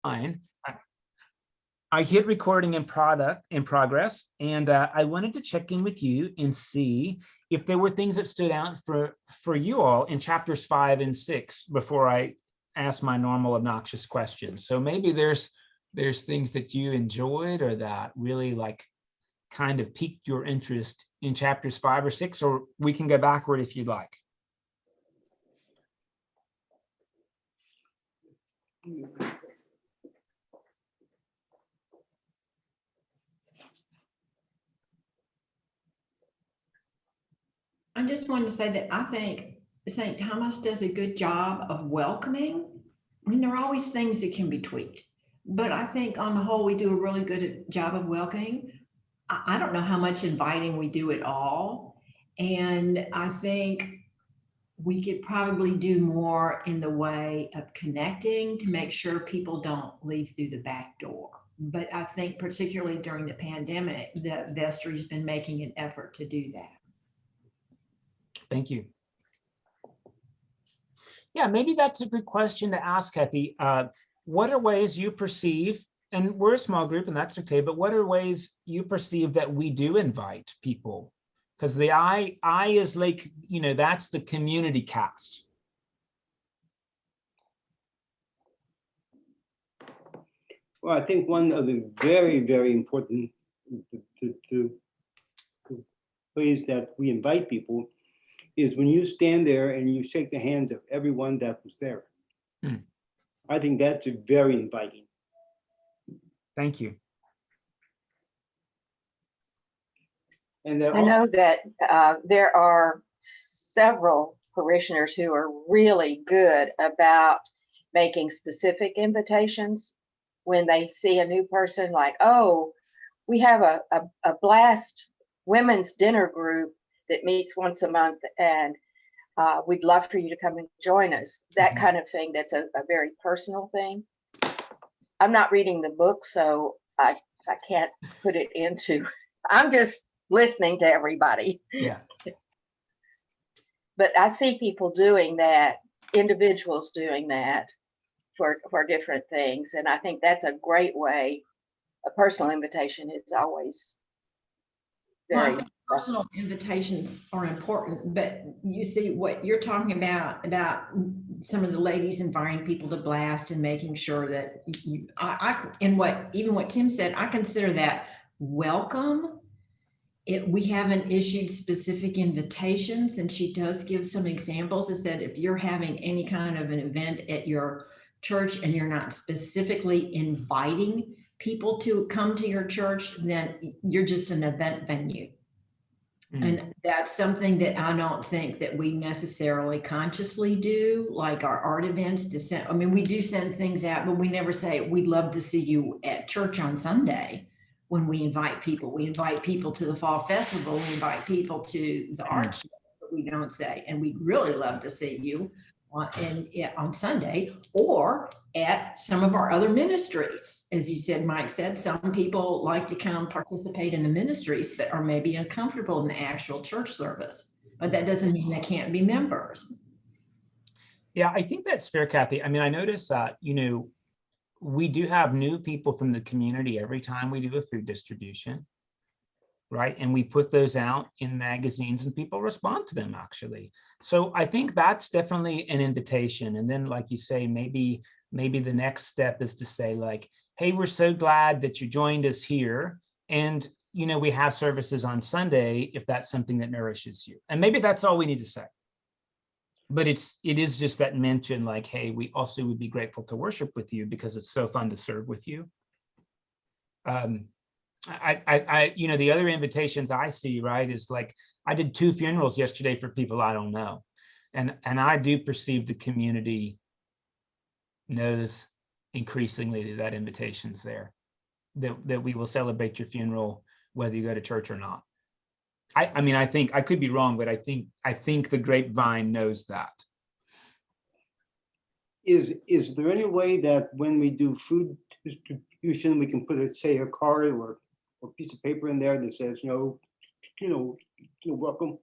fine. I hit recording in progress, and I wanted to check in with you and see if there were things that stood out for you all in chapters 5 and 6 before I ask my normal obnoxious questions. So maybe there's things that you enjoyed or that really like kind of piqued your interest in chapters 5 or 6, or we can go backward if you'd like. I just wanted to say that I think St. Thomas does a good job of welcoming. I mean, there are always things that can be tweaked, but I think on the whole, we do a really good job of welcoming. I don't know how much inviting we do at all. And I think we could probably do more in the way of connecting to make sure people don't leave through the back door. But I think particularly during the pandemic, the vestry's been making an effort to do that. Thank you. Yeah, maybe that's a good question to ask, Kathy. What are ways you perceive, and we're a small group and that's okay, but what are ways you perceive that we do invite people? Because the I is like, you know, that's the community cast. Well, I think one of the very, very important ways that we invite people is when you stand there and you shake the hands of everyone that was there. I think that's very inviting. Thank you. And that I know that there are several parishioners who are really good about making specific invitations when they see a new person, like, oh, we have a blast women's dinner group that meets once a month, and we'd love for you to come and join us. That kind of thing. That's a very personal thing. I'm not reading the book, so I can't put it into, I'm just listening to everybody. Yeah. But I see people doing that, individuals doing that for different things. And I think that's a great way. A personal invitation is always Well, I very think personal invitations are important, but you see what you're talking about some of the ladies inviting people to blast and making sure that and what Tim said, I consider that welcome. We haven't issued specific invitations, and she does give some examples. Is that if you're having any kind of an event at your church and you're not specifically inviting people to come to your church, then you're just an event venue. And that's something that I don't think that we necessarily consciously do, like our art events to send. I mean, we do send things out, but we never say, we'd love to see you at church on Sunday. When we invite people to the fall festival, we invite people to the art show, but we don't say, and we'd really love to see you on Sunday or at some of our other ministries. As you said, Mike said, some people like to come participate in the ministries but are maybe uncomfortable in the actual church service, but that doesn't mean they can't be members. Yeah, I think that's fair, Kathy. I mean, I noticed that, you know, we do have new people from the community every time we do a food distribution, right? And we put those out in magazines and people respond to them, actually. So I think that's definitely an invitation. And then, like you say, maybe the next step is to say, like, hey, we're so glad that you joined us here. And, you know, we have services on Sunday if that's something that nourishes you. And maybe that's all we need to say. But it is just that mention, like, hey, we also would be grateful to worship with you because it's so fun to serve with you. You know, the other invitations I see, right, is like, I did 2 funerals yesterday for people I don't know. And I do perceive the community knows increasingly that invitation's there, that we will celebrate your funeral, whether you go to church or not. I mean, I think I could be wrong, but I think the grapevine knows that. Is there any way that when we do food distribution, we can put, say, a card or a piece of paper in there that says, you know, welcome?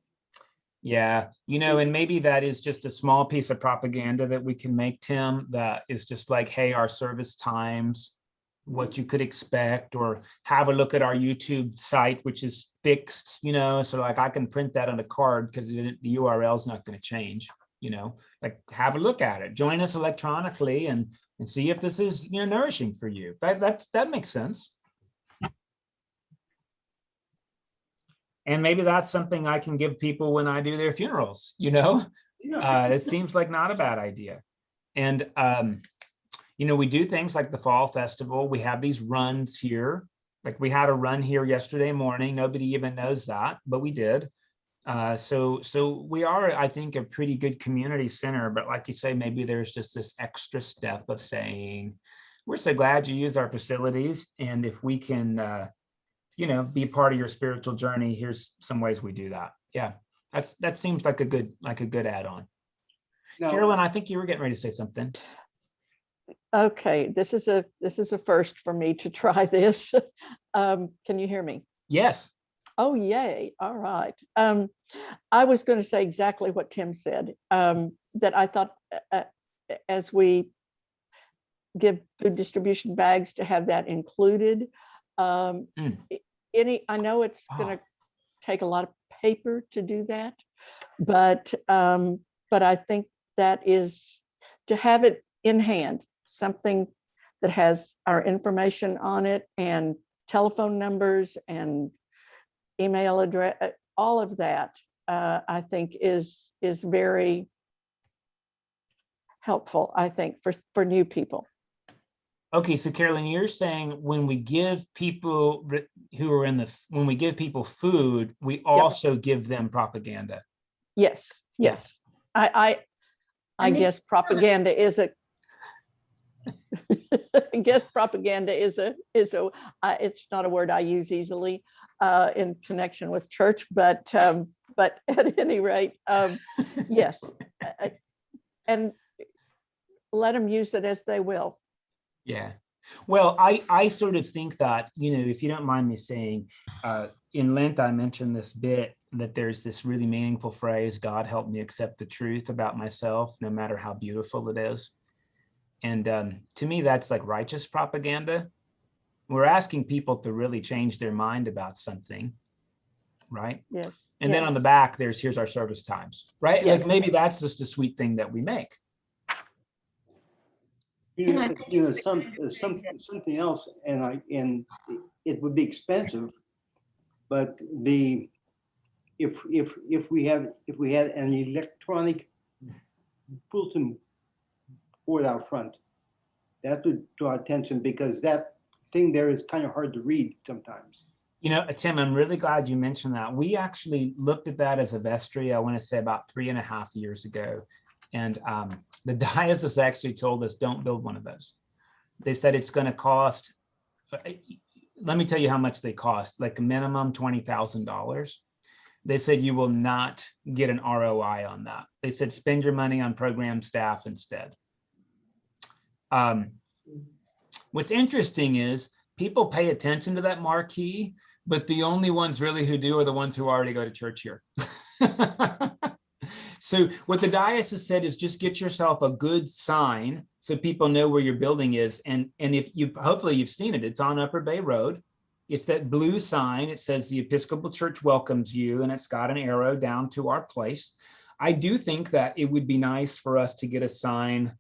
Yeah, and maybe that is just a small piece of propaganda that we can make, Tim, that is just like, hey, our service times, what you could expect, or have a look at our YouTube site, which is fixed, so like I can print that on a card because the URL is not going to change, like have a look at it, join us electronically and see if this is, nourishing for you. That makes sense. And maybe that's something I can give people when I do their funerals, it seems like not a bad idea. And, we do things like the fall festival. We have these runs here. Like we had a run here yesterday morning. Nobody even knows that, but we did. So we are, I think, a pretty good community center, but like you say, maybe there's just this extra step of saying, we're so glad you use our facilities. And if we can, be part of your spiritual journey, here's some ways we do that. Yeah, that seems like a good add-on. Now, Carolyn, I think you were getting ready to say something. Okay, this is a first for me to try this. Can you hear me? Yes. Oh, yay. All right. I was going to say exactly what Tim said, that I thought as we give food distribution bags to have that included. I know it's going to take a lot of paper to do that, but I think that is to have it in hand, something that has our information on it and telephone numbers and email address, all of that, I think is very helpful, I think, for new people. Okay, so Carolyn, you're saying when we give people who are when we give people food, we also give them propaganda. Yes. I guess propaganda is a I guess propaganda is it's not a word I use easily in connection with church, but at any rate, yes, and let them use it as they will. Yeah. Well, I sort of think that, if you don't mind me saying, in Lent, I mentioned this bit that there's this really meaningful phrase, God help me accept the truth about myself, no matter how beautiful it is. And to me, that's like righteous propaganda. We're asking people to really change their mind about something, right? Yes. And then on the back, here's our service times, right? Yes. Like maybe that's just a sweet thing that we make. Something else, and it would be expensive, but if we had an electronic bulletin board out front, that would draw attention, because that thing there is kind of hard to read sometimes. Tim, I'm really glad you mentioned that. We actually looked at that as a vestry, I want to say about 3.5 years ago. And the diocese actually told us, don't build one of those. They said it's going to cost, let me tell you how much they cost, like a minimum $20,000. They said you will not get an ROI on that. They said spend your money on program staff instead. What's interesting is people pay attention to that marquee, but the only ones really who do are the ones who already go to church here. So what the diocese said is just get yourself a good sign so people know where your building is. And if hopefully you've seen it, it's on Upper Bay Road. It's that blue sign. It says the Episcopal Church welcomes you, and it's got an arrow down to our place. I do think that it would be nice for us to get a sign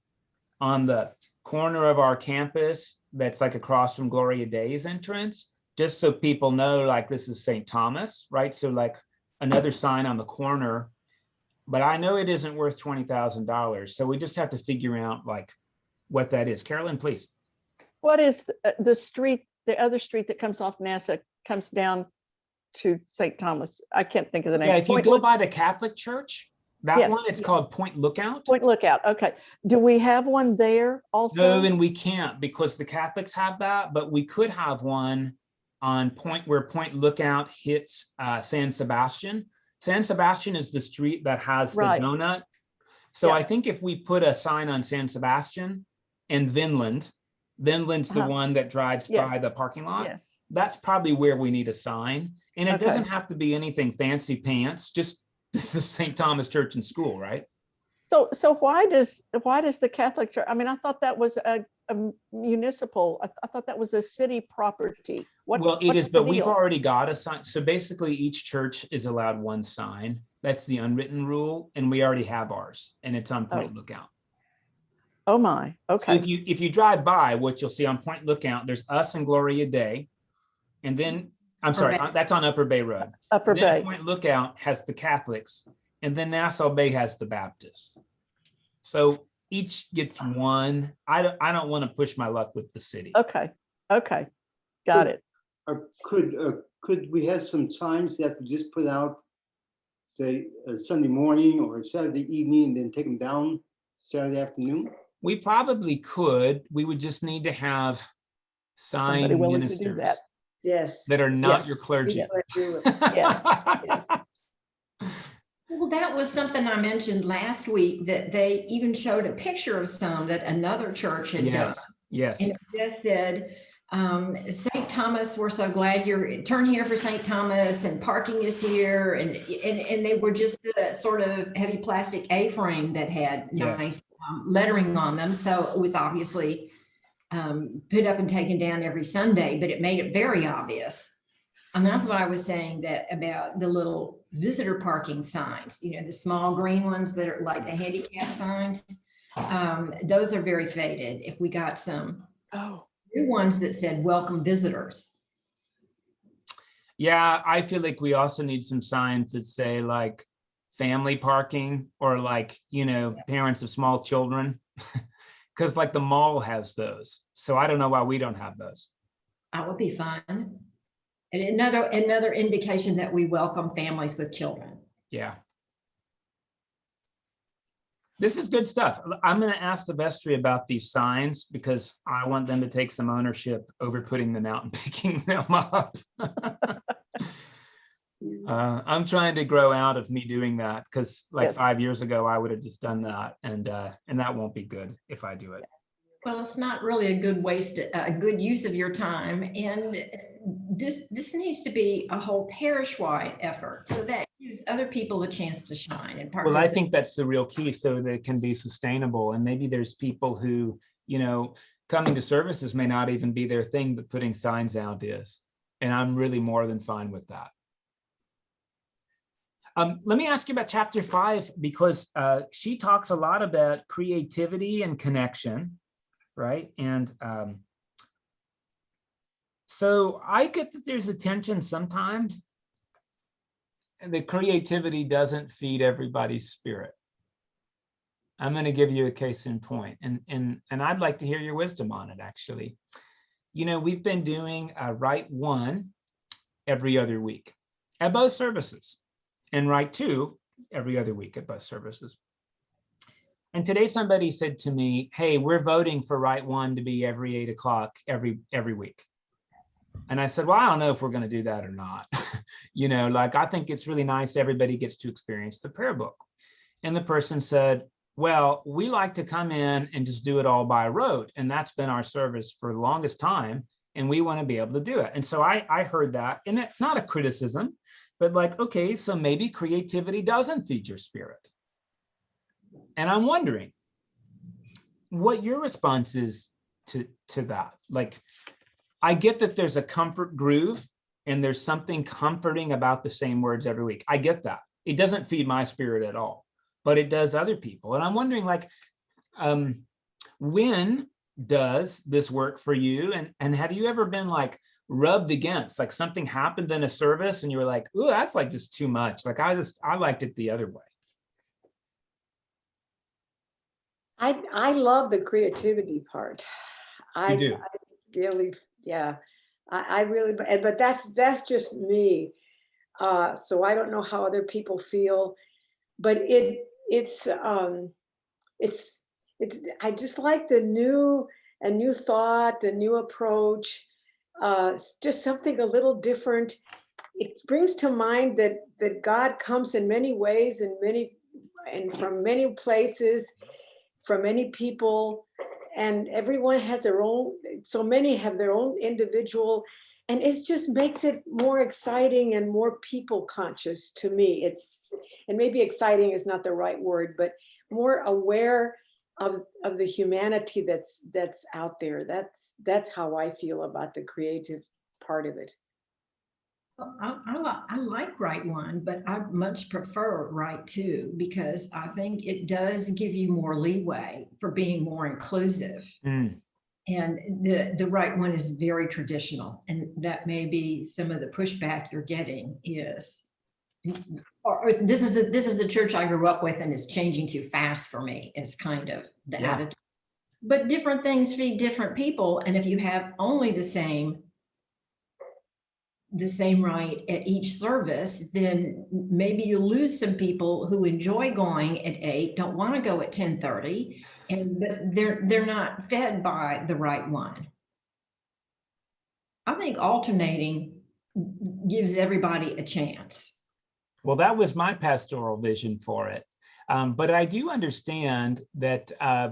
on the corner of our campus that's like across from Gloria Dei's entrance, just so people know like this is St. Thomas, right? So like another sign on the corner. But I know it isn't worth $20,000. So we just have to figure out like what that is. Carolyn, please. What is the street, the other street that comes off NASA, comes down to St. Thomas? I can't think of the name. Yeah, if you go by the Catholic Church, that one, it's called Point Lookout. Point Lookout. Okay. Do we have one there also? No, and we can't, because the Catholics have that, but we could have one on where Point Lookout hits San Sebastian. San Sebastian is the street that has the donut. So I think if we put a sign on San Sebastian and Vinland's the one that drives by the parking lot. That's probably where we need a sign. And it doesn't have to be anything fancy pants, just This is St. Thomas Church and School, right? So why does the Catholic Church, I mean, I thought that was a municipal, I thought that was a city property. Well, it what's is, the but we've deal? already got a sign. So basically each church is allowed one sign. That's the unwritten rule. And we already have ours and it's on Point Lookout. Oh my, So okay. if you drive by, what you'll see on Point Lookout, there's us and Gloria Day. And then, I'm sorry, Bay. that's on Upper Bay Road. Upper Then Bay. Point Lookout has the Catholics, and then Nassau Bay has the Baptists. So each gets one. I don't want to push my luck with the city. Okay, got it. Or could we have some signs that we just put out, say, Sunday morning or Saturday evening, and then take them down Saturday afternoon? We probably could. We would just need to have Somebody sign willing to do ministers that. Yes. that are not Yes. your clergy. I agree with Yes. yes. Well, that was something I mentioned last week, that they even showed a picture of some that another church had done. Yes, yes. And it just said, St. Thomas, we're so glad you're, turn here for St. Thomas, and parking is here. And they were just a sort of heavy plastic A-frame that had Yes. nice lettering on them. So it was obviously put up and taken down every Sunday, but it made it very obvious. And that's what I was saying, that about the little visitor parking signs, you know, the small green ones that are like the handicap signs. Those are very faded. If we got some Oh, new ones that said welcome visitors. Yeah, I feel like we also need some signs that say like family parking, or like, you know, parents of small children. Because like the mall has those. So I don't know why we don't have those. That would be fun. And another indication that we welcome families with children. Yeah. This is good stuff. I'm going to ask the vestry about these signs because I want them to take some ownership over putting them out and picking them up. I'm trying to grow out of me doing that, because like Yes. 5 years ago, I would have just done that. And that won't be good if I do it. Well, it's not really a good good use of your time. And this needs to be a whole parish-wide effort, so that gives other people a chance to shine and Well, I participate. think that's the real key, so that it can be sustainable. And maybe there's people who, you know, coming to services may not even be their thing, but putting signs out is. And I'm really more than fine with that. Let me ask you about chapter 5, because she talks a lot about creativity and connection, right? And so I get that there's a tension sometimes, and the creativity doesn't feed everybody's spirit. I'm going to give you a case in point, and I'd like to hear your wisdom on it, actually. You know, we've been doing Write 1 every other week at both services, and Write 2 every other week at both services. And today somebody said to me, hey, we're voting for Write 1 to be every 8 o'clock every week. And I said, well, I don't know if we're going to do that or not. You know, like, I think it's really nice everybody gets to experience the prayer book. And the person said, well, we like to come in and just do it all by rote. And that's been our service for the longest time. And we want to be able to do it. And so I heard that, and it's not a criticism, but like, okay, so maybe creativity doesn't feed your spirit. And I'm wondering what your response is to that. Like, I get that there's a comfort groove and there's something comforting about the same words every week. I get that. It doesn't feed my spirit at all, but it does other people. And I'm wondering, like, when does this work for you? And have you ever been like rubbed against, like something happened in a service and you were like, ooh, that's like just too much. Like, I liked it the other way. I love the creativity part. I do? I really, yeah, I really, but that's just me. So I don't know how other people feel, but it's I just like a new thought, a new approach, just something a little different. It brings to mind that God comes in many ways and from many places, from many people, and everyone has their own, so many have their own individual And it just makes it more exciting and more people conscious to me. And maybe exciting is not the right word, but more aware of the humanity that's out there. That's how I feel about the creative part of it. Well, I like Right One, but I much prefer Right Two because I think it does give you more leeway for being more inclusive. Mm, And the Right One is very traditional, and that may be some of the pushback you're getting is, or this is the church I grew up with, and it's changing too fast for me. Is kind of the Yeah. attitude. But different things feed different people, and if you have only the same right at each service, then maybe you lose some people who enjoy going at 8, don't want to go at 10:30, and they're not fed by the Right One. I think alternating gives everybody a chance. well, that was my pastoral vision for it. But I do understand that, I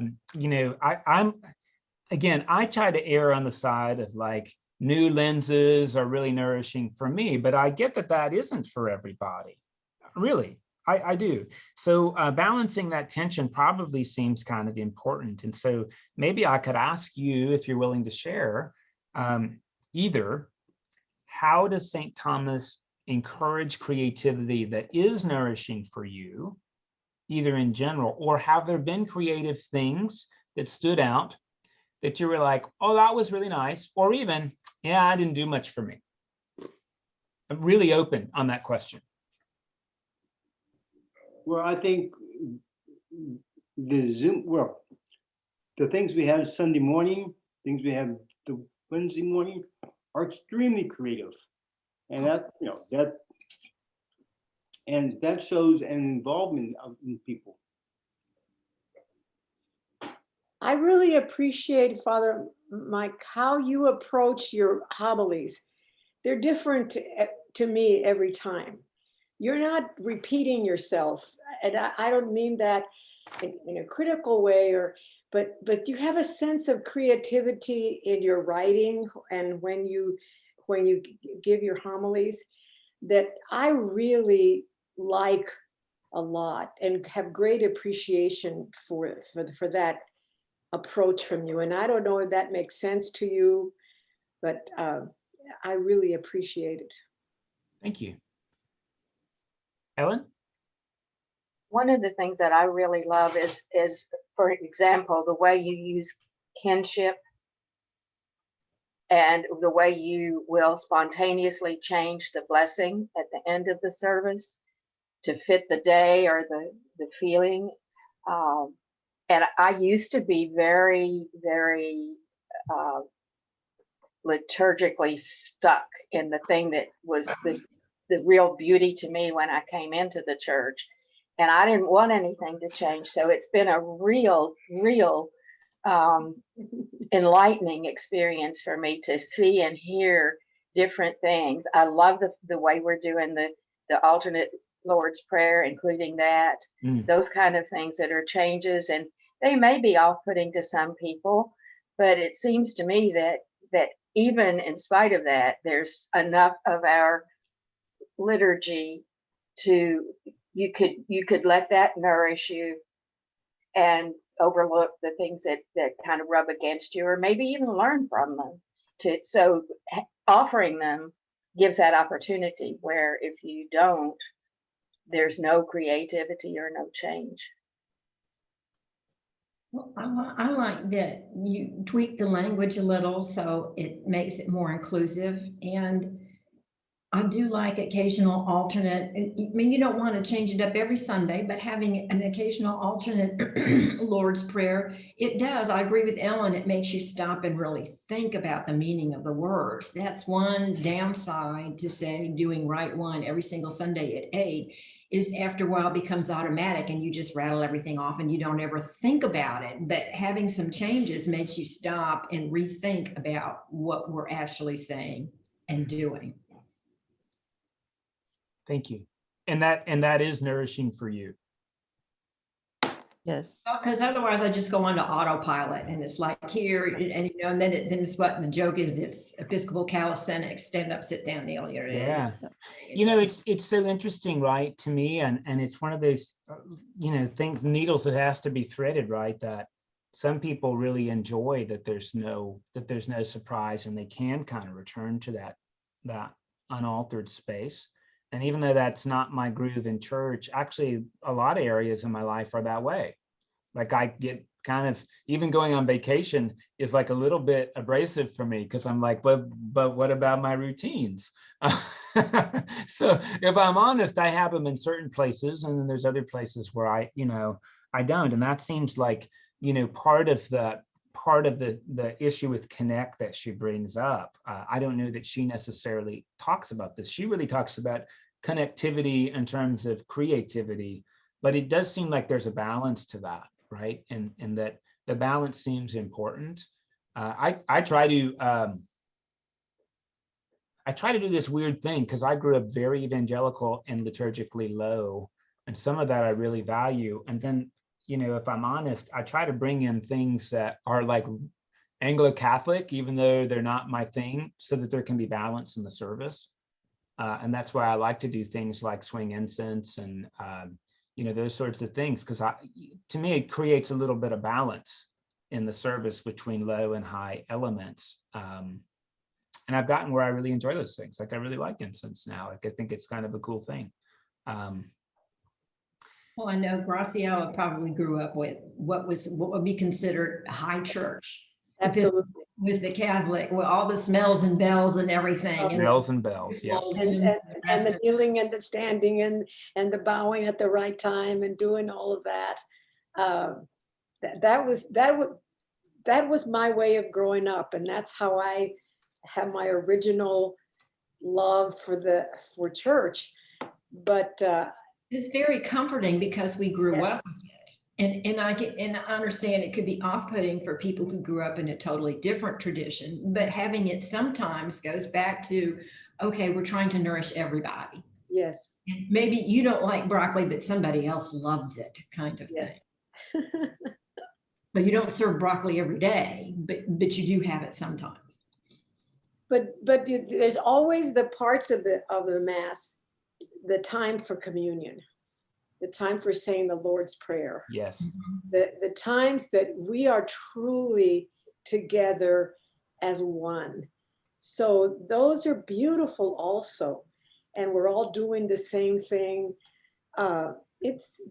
try to err on the side of like new lenses are really nourishing for me, but I get that isn't for everybody. Really, I do. So balancing that tension probably seems kind of important. And so maybe I could ask you, if you're willing to share, either how does St. Thomas encourage creativity that is nourishing for you, either in general, or have there been creative things that stood out that you were like, oh, that was really nice, or even, yeah, I didn't do much for me? I'm really open on that question. Well, I think the things we have Sunday morning, things we have the Wednesday morning are extremely creative. And that shows an involvement in people. I really appreciate, Father Mike, how you approach your homilies. They're different to me every time. You're not repeating yourself. And I don't mean that in a critical way, but you have a sense of creativity in your writing and when you give your homilies that I really like a lot and have great appreciation for that approach from you. And I don't know if that makes sense to you, but I really appreciate it. Thank you. Ellen? One of the things that I really love is, for example, the way you use kinship and the way you will spontaneously change the blessing at the end of the service to fit the day or the feeling. And I used to be very, very liturgically stuck in the thing that was the real beauty to me when I came into the church. And I didn't want anything to change. So it's been a real enlightening experience for me to see and hear different things. I love the way we're doing the alternate Lord's Prayer, including that, those kind of things that are changes. And they may be off-putting to some people, but it seems to me that even in spite of that, there's enough of our liturgy to you could let that nourish you and overlook the things that kind of rub against you, or maybe even learn from them. So offering them gives that opportunity where if you don't, there's no creativity or no change. Well, I like that you tweak the language a little so it makes it more inclusive. And I do like occasional alternate. I mean, you don't want to change it up every Sunday, but having an occasional alternate Lord's Prayer, it does. I agree with Ellen. It makes you stop and really think about the meaning of the words. That's one downside to say doing Right One every single Sunday at 8 is after a while it becomes automatic and you just rattle everything off and you don't ever think about it. But having some changes makes you stop and rethink about what we're actually saying and doing. Thank you. And that is nourishing for you. Yes. Because otherwise I just go on to autopilot and it's like here and and then it's what the joke is, it's Episcopal calisthenics, stand up, sit down, kneel. Yeah. It's so interesting, right, to me, and it's one of those, things, needles that has to be threaded, right, that some people really enjoy that there's no surprise and they can kind of return to that unaltered space. And even though that's not my groove in church, actually a lot of areas in my life are that way. Like I get kind of, even going on vacation is like a little bit abrasive for me because I'm like, but what about my routines? So if I'm honest, I have them in certain places, and then there's other places where I don't. And that seems like, part of the issue with Connect that she brings up. I don't know that she necessarily talks about this. She really talks about connectivity in terms of creativity, but it does seem like there's a balance to that, right? And that the balance seems important. I try to do this weird thing because I grew up very evangelical and liturgically low, and some of that I really value. And then, if I'm honest, I try to bring in things that are like Anglo-Catholic, even though they're not my thing, so that there can be balance in the service. And that's why I like to do things like swing incense and, those sorts of things, because to me, it creates a little bit of balance in the service between low and high elements. And I've gotten where I really enjoy those things. Like I really like incense now. Like I think it's kind of a cool thing. Well, I know Graciela probably grew up with what would be considered high church. Absolutely. With the Catholic, with all the smells and bells and everything. Bells and bells, yeah. And the kneeling and the standing and the bowing at the right time and doing all of that. That was my way of growing up, and that's how I have my original love for church. But it's very comforting because we grew up with it. And I understand it could be off-putting for people who grew up in a totally different tradition, but having it sometimes goes back to, okay, we're trying to nourish everybody. Yes. And maybe you don't like broccoli, but somebody else loves it, kind of thing. So you don't serve broccoli every day, but you do have it sometimes. But there's always the parts of the Mass, the time for communion, the time for saying the Lord's Prayer. Yes. The times that we are truly together as one. So those are beautiful also. And we're all doing the same thing.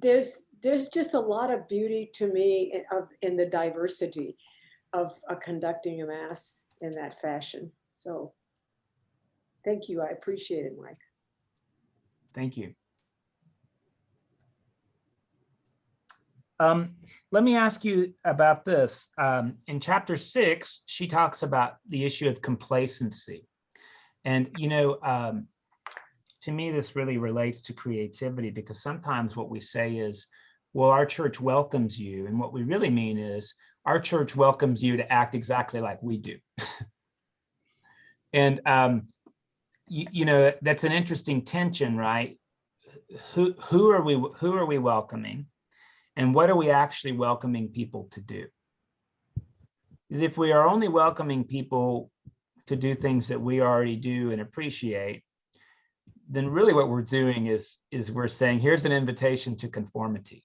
There's just a lot of beauty to me in the diversity of conducting a Mass in that fashion. So thank you. I appreciate it, Mike. Thank you. Let me ask you about this. In chapter 6, she talks about the issue of complacency. And, to me, this really relates to creativity, because sometimes what we say is, well, our church welcomes you. And what we really mean is our church welcomes you to act exactly like we do. And, that's an interesting tension, right? Who are we welcoming? And what are we actually welcoming people to do? Because if we are only welcoming people to do things that we already do and appreciate, then really what we're doing is we're saying, here's an invitation to conformity.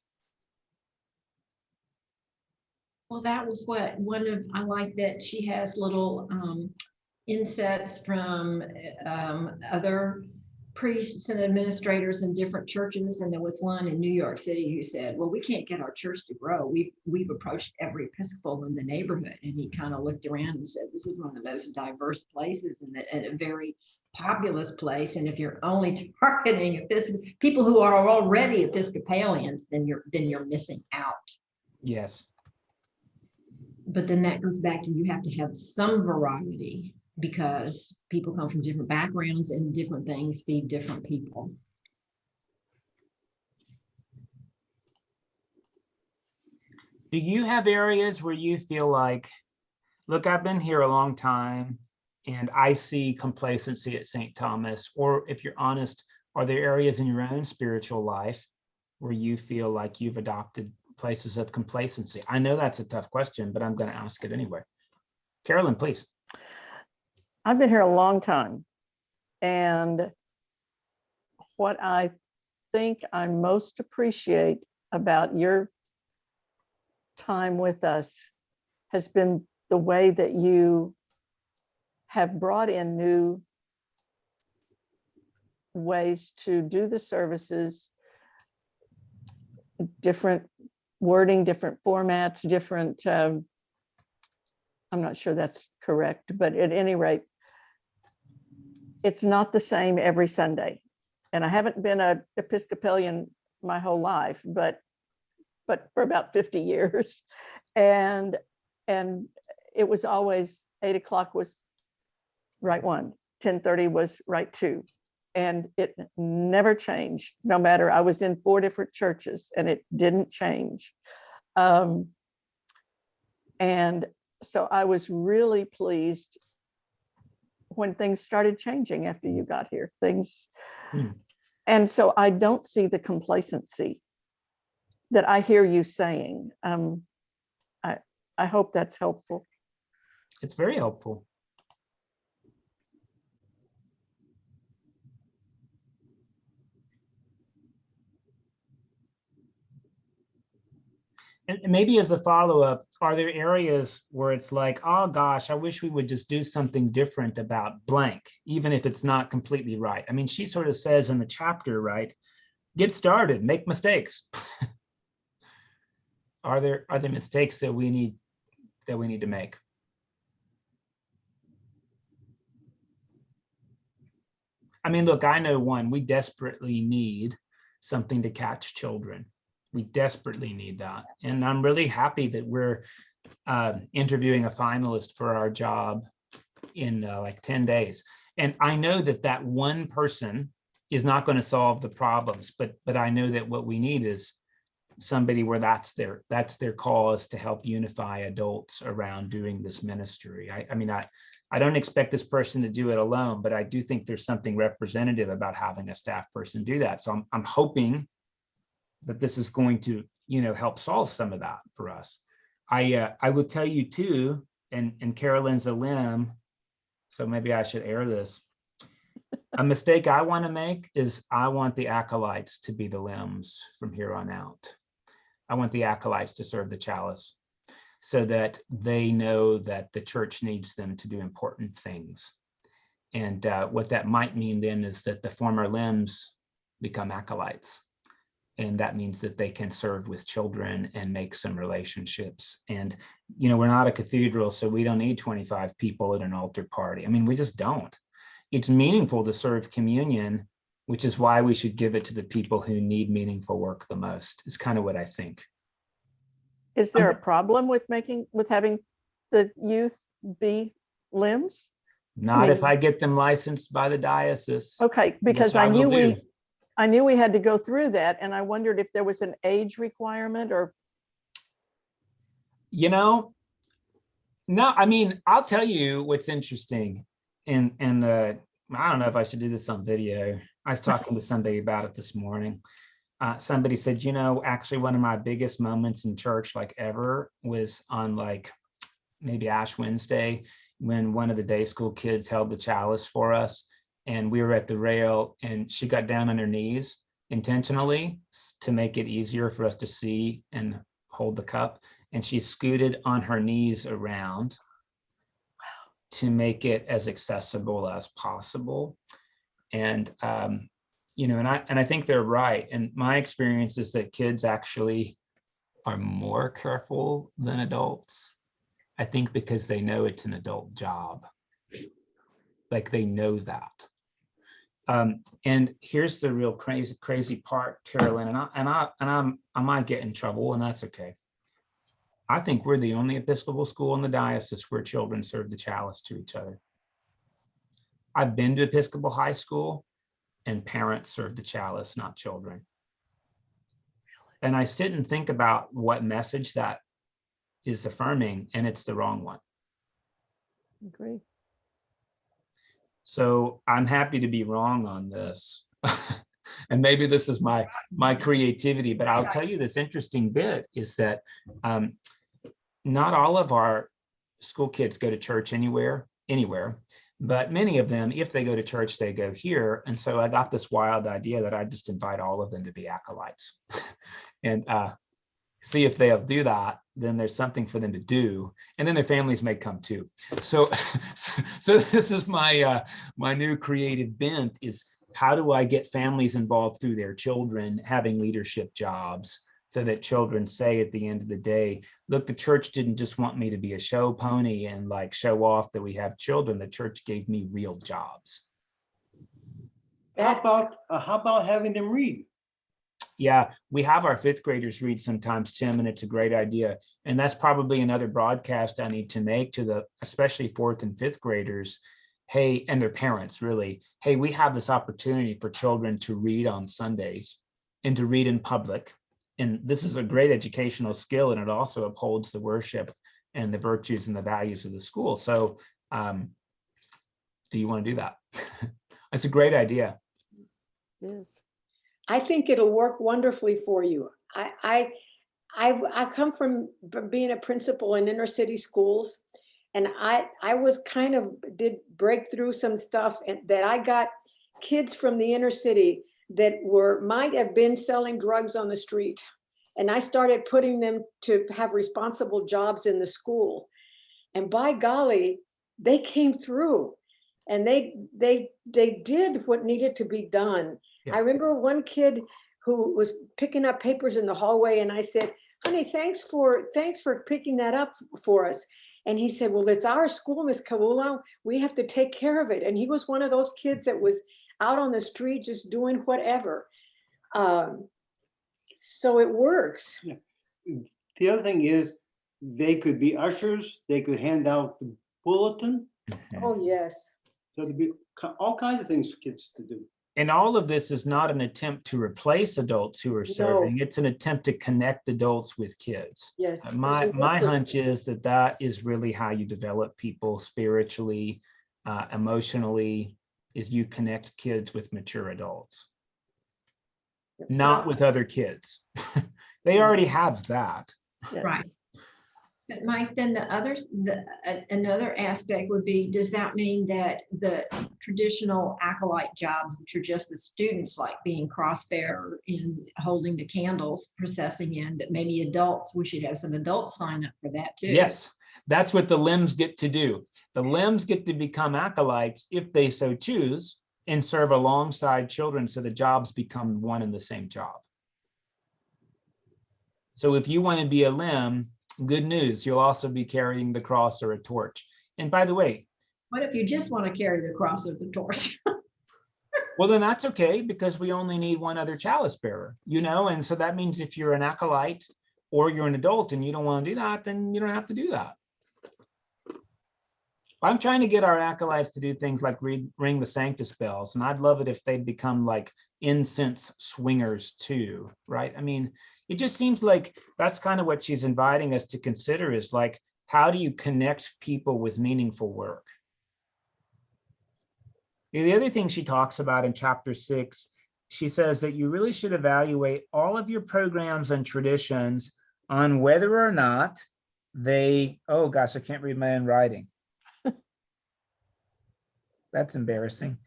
Well, that was I like that she has little insets from other priests and administrators in different churches. And there was one in New York City who said, well, we can't get our church to grow. We've approached every Episcopal in the neighborhood. And he kind of looked around and said, this is one of the most diverse places and a very populous place. And if you're only targeting people who are already Episcopalians, then you're missing out. Yes. But then that goes back to, you have to have some variety, because people come from different backgrounds and different things feed different people. Do you have areas where you feel like, look, I've been here a long time and I see complacency at St. Thomas? Or if you're honest, are there areas in your own spiritual life where you feel like you've adopted places of complacency? I know that's a tough question, but I'm going to ask it anyway. Carolyn, please. I've been here a long time. And what I think I most appreciate about your time with us has been the way that you have brought in new ways to do the services, different wording, different formats, different, I'm not sure that's correct, but at any rate, it's not the same every Sunday. And I haven't been an Episcopalian my whole life, but for about 50 years. And it was always 8 o'clock was right one, 10:30 was right two. And it never changed, no matter, I was in 4 different churches and it didn't change. And so I was really pleased when things started changing after you got here, and so I don't see the complacency that I hear you saying. I hope that's helpful. It's very helpful. And maybe as a follow-up, are there areas where it's like, oh gosh, I wish we would just do something different about blank, even if it's not completely right? I mean, she sort of says in the chapter, right, get started, make mistakes. Are there mistakes that we need to make? I mean, look, I know one, we desperately need something to catch children. We desperately need that. And I'm really happy that we're interviewing a finalist for our job in like 10 days. And I know that that one person is not going to solve the problems, but I know that what we need is somebody where that's their cause to help unify adults around doing this ministry. I mean, I don't expect this person to do it alone, but I do think there's something representative about having a staff person do that. So I'm hoping that this is going to, help solve some of that for us. I will tell you too, and Carolyn's a limb, so maybe I should air this. A mistake I want to make is I want the acolytes to be the limbs from here on out. I want the acolytes to serve the chalice so that they know that the church needs them to do important things. And what that might mean then is that the former limbs become acolytes. And that means that they can serve with children and make some relationships. And, we're not a cathedral, so we don't need 25 people at an altar party. I mean, we just don't. It's meaningful to serve communion, which is why we should give it to the people who need meaningful work the most, is kind of what I think. Is there a problem with having the youth be limbs? Not if I get them licensed by the diocese. Okay, because which I will knew do. I knew we had to go through that, and I wondered if there was an age requirement or. No, I mean, I'll tell you what's interesting. And I don't know if I should do this on video. I was talking to somebody about it this morning. Somebody said, actually one of my biggest moments in church like ever was on like maybe Ash Wednesday when one of the day school kids held the chalice for us. And we were at the rail and she got down on her knees intentionally to make it easier for us to see and hold the cup. And she scooted on her knees around to make it as accessible as possible. And, and I think they're right. And my experience is that kids actually are more careful than adults. I think because they know it's an adult job. Like they know that. And here's the real crazy part, Carolyn, and I might get in trouble, and that's okay. I think we're the only Episcopal school in the diocese where children serve the chalice to each other. I've been to Episcopal high school, and parents serve the chalice, not children. And I sit and think about what message that is affirming, and it's the wrong one. Agree. So I'm happy to be wrong on this. And maybe this is my creativity, but I'll tell you this interesting bit is that not all of our school kids go to church anywhere, but many of them, if they go to church, they go here. And so I got this wild idea that I just invite all of them to be acolytes and see if they'll do that. Then there's something for them to do, and then their families may come too. So this is my my new creative bent is how do I get families involved through their children having leadership jobs, so that children say at the end of the day, look, the church didn't just want me to be a show pony and like show off that we have children. The church gave me real jobs. How about having them read? Yeah, we have our fifth graders read sometimes, Tim, and it's a great idea. And that's probably another broadcast I need to make to the, especially fourth and fifth graders. Hey, and their parents really, hey, we have this opportunity for children to read on Sundays and to read in public. And this is a great educational skill, and it also upholds the worship and the virtues and the values of the school. So do you want to do that? That's a great idea. Yes. I think it'll work wonderfully for you. I come from being a principal in inner city schools, and I was did break through some stuff, and that I got kids from the inner city that might have been selling drugs on the street. And I started putting them to have responsible jobs in the school. And by golly, they came through, and they did what needed to be done. Yeah. I remember one kid who was picking up papers in the hallway, and I said, honey, thanks for picking that up for us. And he said, well, it's our school, Miss Kawula. We have to take care of it. And he was one of those kids that was out on the street just doing whatever. So it works. Yeah. The other thing is they could be ushers. They could hand out the bulletin. Oh, yes. So there'd be all kinds of things for kids to do. And all of this is not an attempt to replace adults who are serving. It's an attempt to connect adults with kids. Yes. My hunch is that is really how you develop people spiritually, emotionally, is you connect kids with mature adults, not with other kids. They already have that. Yes. Right. But Mike, then another aspect would be, does that mean that the traditional acolyte jobs, which are just the students, like being cross-bearer and holding the candles, processing in, that maybe adults, we should have some adults sign up for that too? Yes, that's what the limbs get to do. The limbs get to become acolytes if they so choose and serve alongside children, so the jobs become one and the same job. So if you want to be a limb, good news, you'll also be carrying the cross or a torch. And by the way, What if you just want to carry the cross or the torch? well, then that's okay, because we only need one other chalice bearer, and so that means if you're an acolyte or you're an adult and you don't want to do that, then you don't have to do that. I'm trying to get our acolytes to do things like ring the Sanctus bells, and I'd love it if they'd become like incense swingers too, right? I mean, it just seems like that's kind of what she's inviting us to consider, is like, how do you connect people with meaningful work? The other thing she talks about in chapter 6, she says that you really should evaluate all of your programs and traditions on whether or not they, oh gosh, I can't read my own writing. That's embarrassing.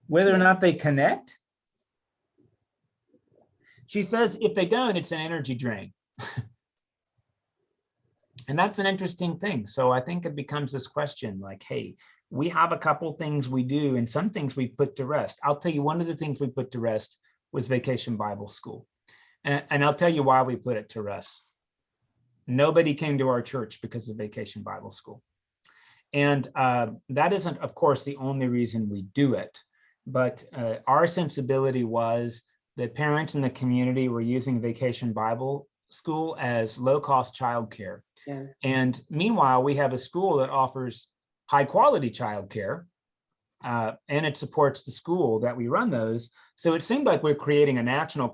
Whether or not they connect. She says if they don't, it's an energy drain. And that's an interesting thing. So I think it becomes this question like, hey, we have a couple things we do and some things we put to rest. I'll tell you, one of the things we put to rest was Vacation Bible School. And I'll tell you why we put it to rest. Nobody came to our church because of Vacation Bible School. And that isn't, of course, the only reason we do it. But our sensibility was that parents in the community were using Vacation Bible School as low-cost childcare. Yeah. And meanwhile, we have a school that offers high-quality childcare, and it supports the school that we run those. So it seemed like we're creating a natural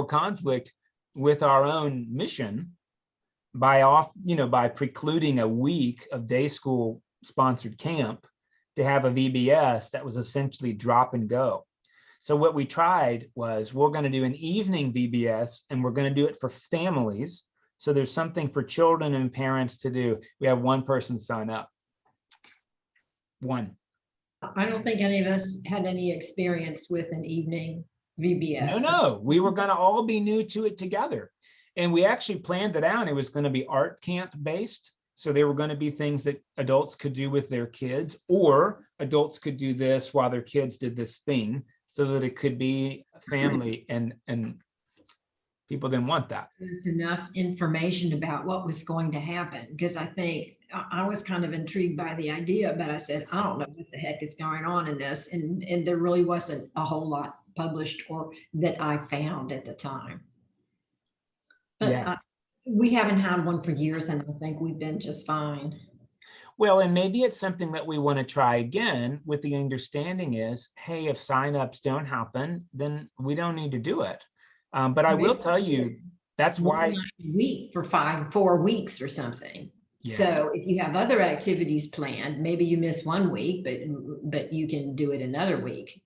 conflict with our own mission by precluding a week of day school sponsored camp to have a VBS that was essentially drop and go. So what we tried was, we're going to do an evening VBS, and we're going to do it for families. So there's something for children and parents to do. We have one person sign up. One. I don't think any of us had any experience with an evening VBS. No, we were going to all be new to it together. And we actually planned it out. It was going to be art camp based. So there were going to be things that adults could do with their kids, or adults could do this while their kids did this thing, so that it could be family, and people didn't want that. There's enough information about what was going to happen, because I think I was kind of intrigued by the idea, but I said, I don't know what the heck is going on in this. And there really wasn't a whole lot published or that I found at the time. But Yeah. we haven't had one for years, and I think we've been just fine. Well, and maybe it's something that we want to try again, with the understanding is, hey, if signups don't happen, then we don't need to do it. But I will tell you, that's One why. night a week for 4 weeks or something. Yeah. So if you have other activities planned, maybe you miss 1 week, but you can do it another week.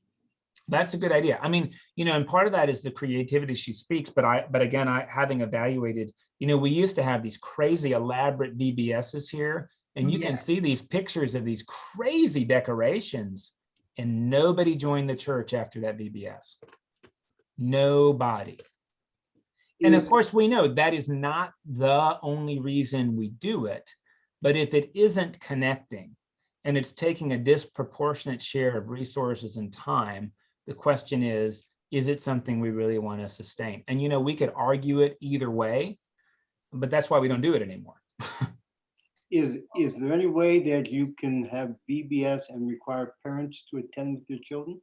That's a good idea. I mean, and part of that is the creativity she speaks, but again, having evaluated, we used to have these crazy elaborate VBSs here, and you can see these pictures of these crazy decorations, and nobody joined the church after that VBS. Nobody. And of course, we know that is not the only reason we do it, but if it isn't connecting and it's taking a disproportionate share of resources and time, the question is it something we really want to sustain? And, we could argue it either way, but that's why we don't do it anymore. Is there any way that you can have VBS and require parents to attend with their children?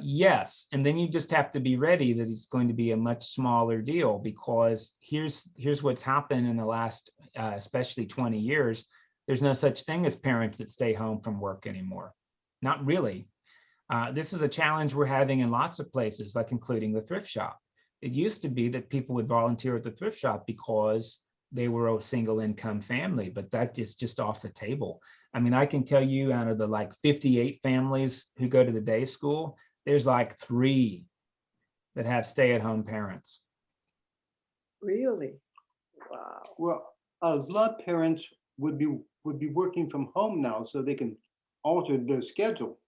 Yes, and then you just have to be ready that it's going to be a much smaller deal, because here's what's happened in the last, especially 20 years. There's no such thing as parents that stay home from work anymore. Not really. This is a challenge we're having in lots of places, like including the thrift shop. It used to be that people would volunteer at the thrift shop because they were a single income family, but that is just off the table. I mean, I can tell you, out of the 58 families who go to the day school, there's 3 that have stay-at-home parents. Really? Wow. Well, a lot of parents would be working from home now, so they can alter their schedule.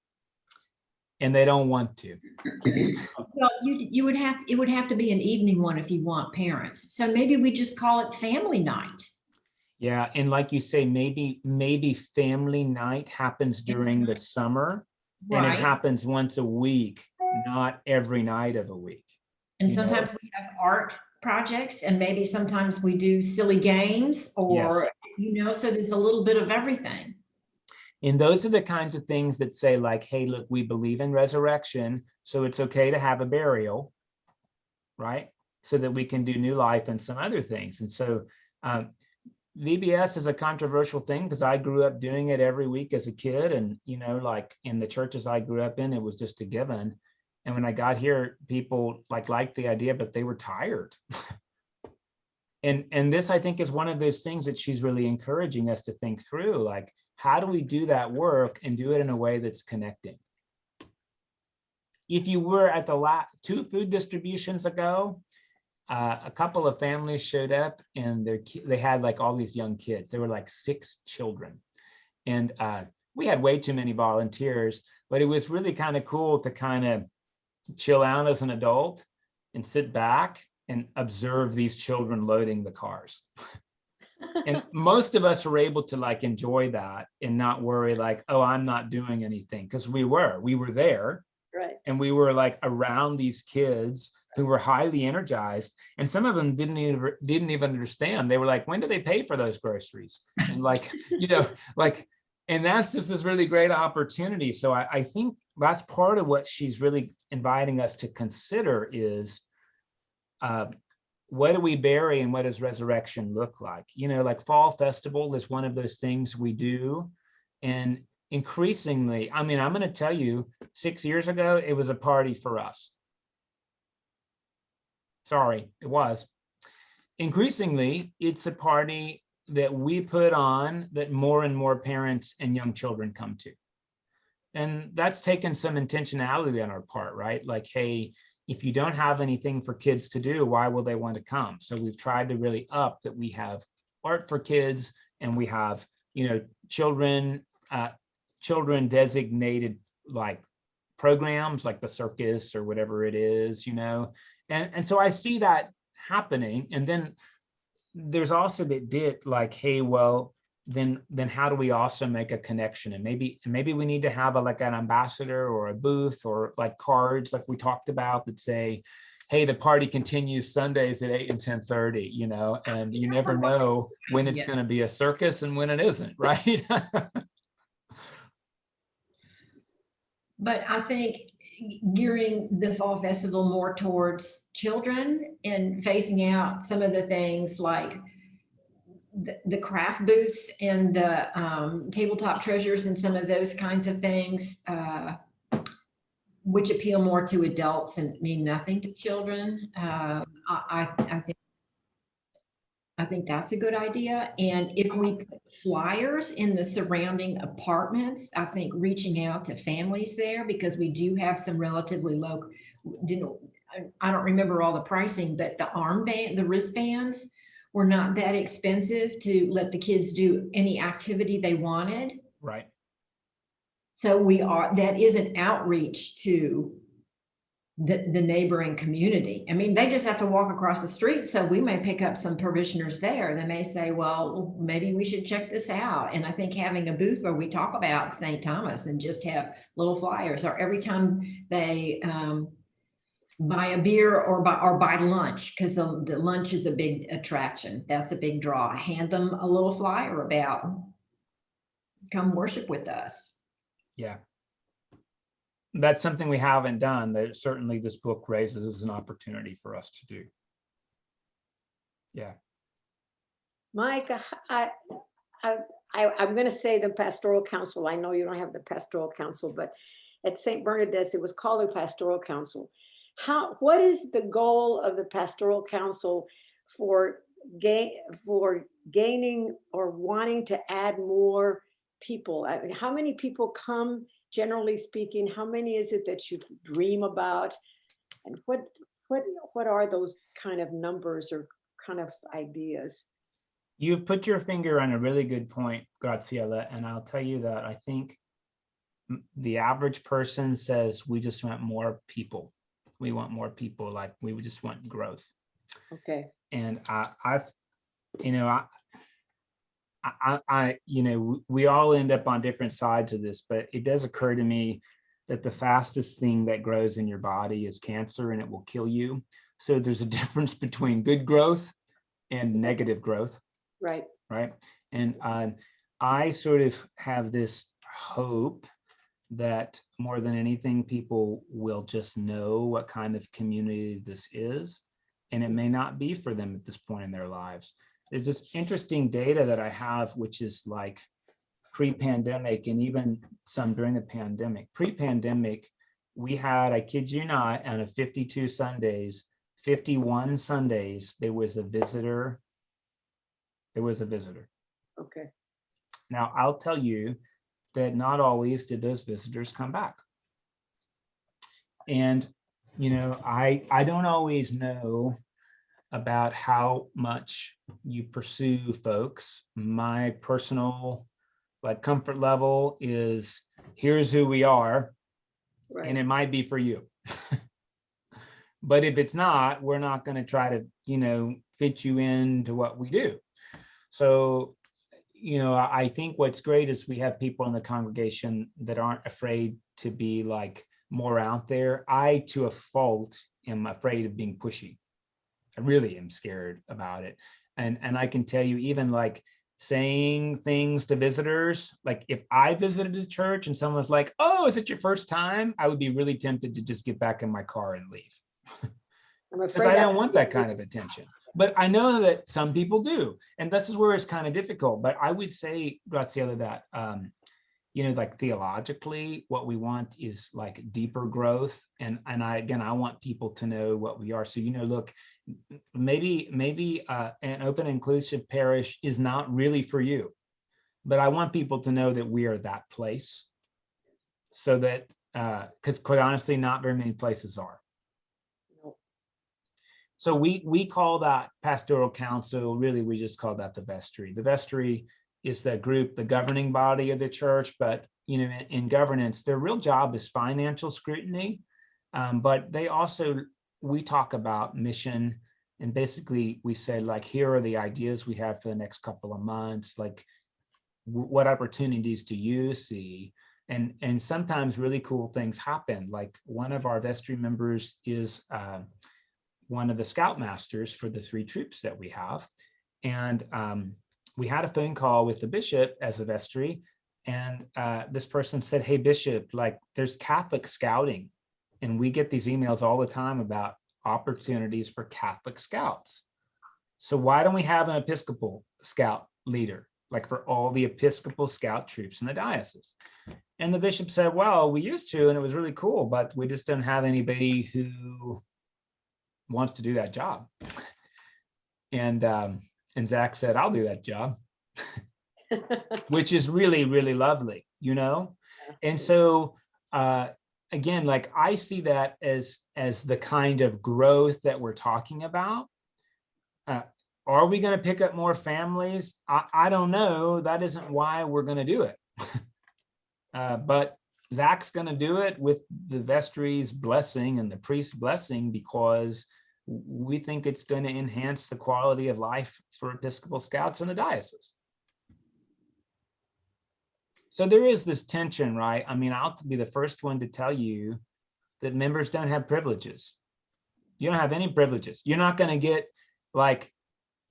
And they don't want to. Well, it would have to be an evening one if you want parents. So maybe we just call it family night. Yeah, and like you say, maybe family night happens during the summer, and it Right. happens once a week, not every night of a week. And you know. sometimes we have art projects, and maybe sometimes we do silly games, or, so there's a little bit of everything. And those are the kinds of things that say, hey, look, we believe in resurrection, so it's okay to have a burial, right? So that we can do new life and some other things. And so VBS is a controversial thing, because I grew up doing it every week as a kid. And, in the churches I grew up in, it was just a given. And when I got here, people liked the idea, but they were tired. And this, I think, is one of those things that she's really encouraging us to think through, how do we do that work and do it in a way that's connecting? If you were at the last 2 food distributions ago, a couple of families showed up, and they had all these young kids. There were 6 children, and we had way too many volunteers, but it was really kind of cool to kind of chill out as an adult and sit back and observe these children loading the cars. And most of us were able to enjoy that and not worry oh, I'm not doing anything, because we were there. Right. And we were around these kids who were highly energized, and some of them didn't even understand. They were when do they pay for those groceries? And and that's just this really great opportunity. So I think that's part of what she's really inviting us to consider is, what do we bury and what does resurrection look like? Fall festival is one of those things we do. And increasingly, I'm going to tell you, 6 years ago, it was a party for us. Sorry, it was. Increasingly, it's a party that we put on that more and more parents and young children come to. And that's taken some intentionality on our part, right? Like, hey, if you don't have anything for kids to do, why will they want to come? So we've tried to really up that we have art for kids, and we have, children designated like programs like the circus or whatever it is, and so I see that happening. And then there's also that bit like, hey, well, then how do we also make a connection? And maybe we need to have like an ambassador or a booth or like cards like we talked about that say, hey, the party continues Sundays at 8 and 10:30, and you never know when it's going to be a circus and when it isn't, right? But I think gearing the fall festival more towards children and phasing out some of the things like the craft booths and the tabletop treasures and some of those kinds of things, which appeal more to adults and mean nothing to children. I think that's a good idea. And if we put flyers in the surrounding apartments, I think reaching out to families there, because we do have some relatively low, I don't remember all the pricing, but the wristbands were not that expensive to let the kids do any activity they wanted. Right. So that is an outreach to the neighboring community. I mean, they just have to walk across the street. So we may pick up some parishioners there. They may say, well, maybe we should check this out. And I think having a booth where we talk about St. Thomas and just have little flyers, or every time they buy a beer or buy lunch, because the lunch is a big attraction. That's a big draw. Hand them a little flyer about come worship with us. Yeah. That's something we haven't done that certainly this book raises as an opportunity for us to do. Yeah. Mike, I'm going to say the pastoral council. I know you don't have the pastoral council, but at St. Bernadette's, it was called the pastoral council. What is the goal of the pastoral council for gaining or wanting to add more people? I mean, how many people come, generally speaking? How many is it that you dream about? And what are those kind of numbers or kind of ideas? You've put your finger on a really good point, Graciela, and I'll tell you that I think the average person says we just want more people. We want more people, like we just want growth. Okay. And we all end up on different sides of this, but it does occur to me that the fastest thing that grows in your body is cancer, and it will kill you. So there's a difference between good growth and negative growth. Right. Right. And I sort of have this hope that more than anything, people will just know what kind of community this is, and it may not be for them at this point in their lives. There's this interesting data that I have, which is like pre-pandemic and even some during the pandemic. Pre-pandemic, we had, I kid you not, out of 52 Sundays, 51 Sundays, there was a visitor. Okay. Now, I'll tell you that not always did those visitors come back. And, I don't always know about how much you pursue folks. My personal comfort level is here's who we are, Right. and it might be for you. But if it's not, we're not going to try to, fit you into what we do. So, I think what's great is we have people in the congregation that aren't afraid to be more out there. I, to a fault, am afraid of being pushy. I really am scared about it. And I can tell you, even saying things to visitors, if I visited a church and someone's like, oh, is it your first time? I would be really tempted to just get back in my car and leave. Because I don't want that kind of attention. But I know that some people do. And this is where it's kind of difficult. But I would say, Graciela, that, theologically, what we want is deeper growth. And I want people to know what we are. So, look, maybe an open inclusive parish is not really for you. But I want people to know that we are that place. so that, because quite honestly, not very many places are. No. So we call that pastoral council. Really, we just call that the vestry. The vestry is the group, the governing body of the church. But in governance, their real job is financial scrutiny. But they also, we talk about mission, and basically we say, like, here are the ideas we have for the next couple of months. Like, what opportunities do you see? And sometimes really cool things happen. Like, one of our vestry members is one of the scoutmasters for the 3 troops that we have. And we had a phone call with the bishop as a vestry. And this person said, hey, Bishop, like, there's Catholic scouting. And we get these emails all the time about opportunities for Catholic scouts. So why don't we have an Episcopal scout leader, like for all the Episcopal scout troops in the diocese? And the bishop said, well, we used to, and it was really cool, but we just don't have anybody who wants to do that job. And Zach said, I'll do that job, which is really, really lovely, And so, again, like, I see that as the kind of growth that we're talking about. Are we going to pick up more families? I don't know. That isn't why we're going to do it. But Zach's going to do it with the vestry's blessing and the priest's blessing, because we think it's going to enhance the quality of life for Episcopal scouts in the diocese. So there is this tension, right? I mean, I'll be the first one to tell you that members don't have privileges. You don't have any privileges. You're not going to get like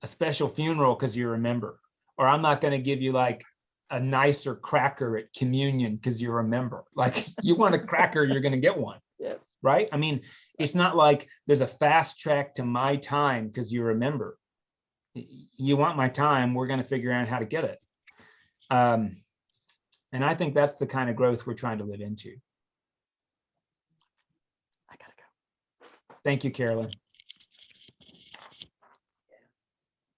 a special funeral because you're a member, or I'm not going to give you like a nicer cracker at communion because you're a member. Like, you want a cracker, you're going to get one. Yes. Right? I mean, it's not like there's a fast track to my time because you're a member. You want my time, we're going to figure out how to get it. And I think that's the kind of growth we're trying to live into. I gotta go. Thank you, Carolyn.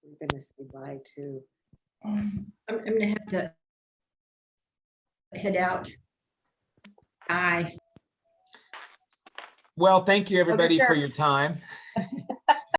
We're gonna say bye to. I'm gonna have to head out. Bye. Well, thank you, everybody, for sure. your time.